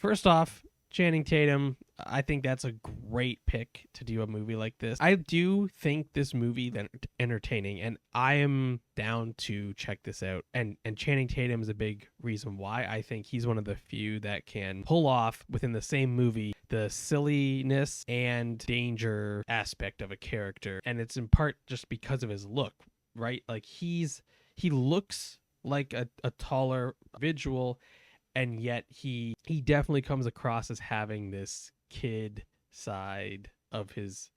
First off, Channing Tatum, I think that's a great pick to do a movie like this. I do think this movie is entertaining, and I am down to check this out. And Channing Tatum is a big reason why. I think he's one of the few that can pull off within the same movie the silliness and danger aspect of a character, and it's in part just because of his look, right? Like he looks like a taller individual, and yet he definitely comes across as having this kid side of his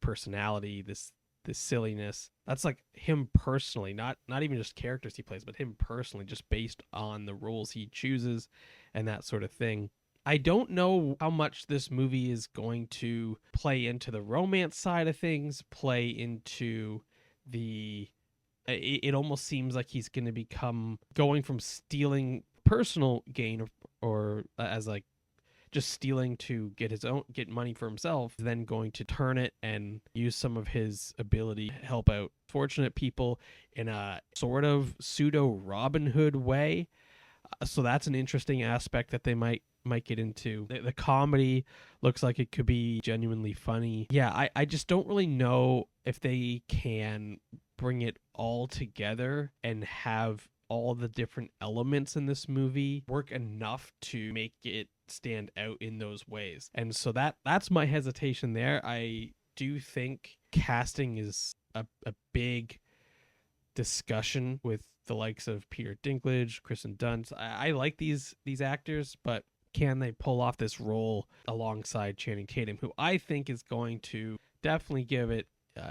personality, this silliness. That's like him personally, not even just characters he plays, but him personally, just based on the roles he chooses and that sort of thing. I don't know how much this movie is going to play into the romance side of things, play into the it almost seems like he's going to become going from stealing personal gain or as like just stealing to get money for himself, then going to turn it and use some of his ability to help out fortunate people in a sort of pseudo Robin Hood way. So that's an interesting aspect that they might get into. The comedy looks like it could be genuinely funny. Yeah, I just don't really know if they can bring it all together and have all the different elements in this movie work enough to make it stand out in those ways. And so that's my hesitation there. I do think casting is a big discussion with the likes of Peter Dinklage, Kristen Dunst. I like these actors, but can they pull off this role alongside Channing Tatum, who I think is going to definitely give it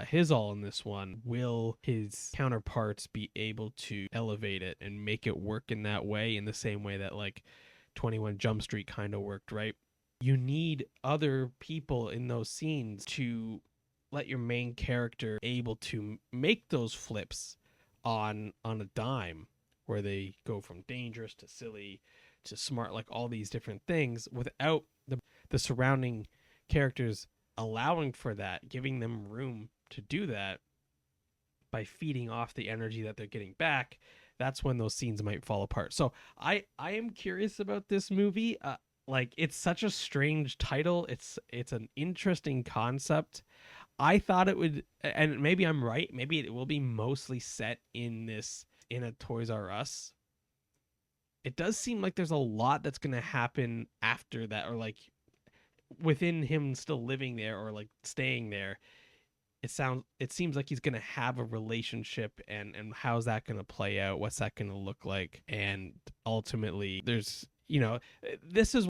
his all in this one? Will his counterparts be able to elevate it and make it work in that way, in the same way that like 21 Jump Street kind of worked, right? You need other people in those scenes to let your main character able to make those flips on a dime, where they go from dangerous to silly to smart, like all these different things, without the surrounding characters allowing for that, giving them room to do that by feeding off the energy that they're getting back. That's when those scenes might fall apart. So I am curious about this movie. Like, it's such a strange title. It's an interesting concept. I thought it would, and maybe I'm right, maybe it will be mostly set in a Toys R Us. It does seem like there's a lot that's going to happen after that, or like within him still living there or like staying there. It seems like he's going to have a relationship, and how's that going to play out? What's that going to look like? And ultimately there's, this is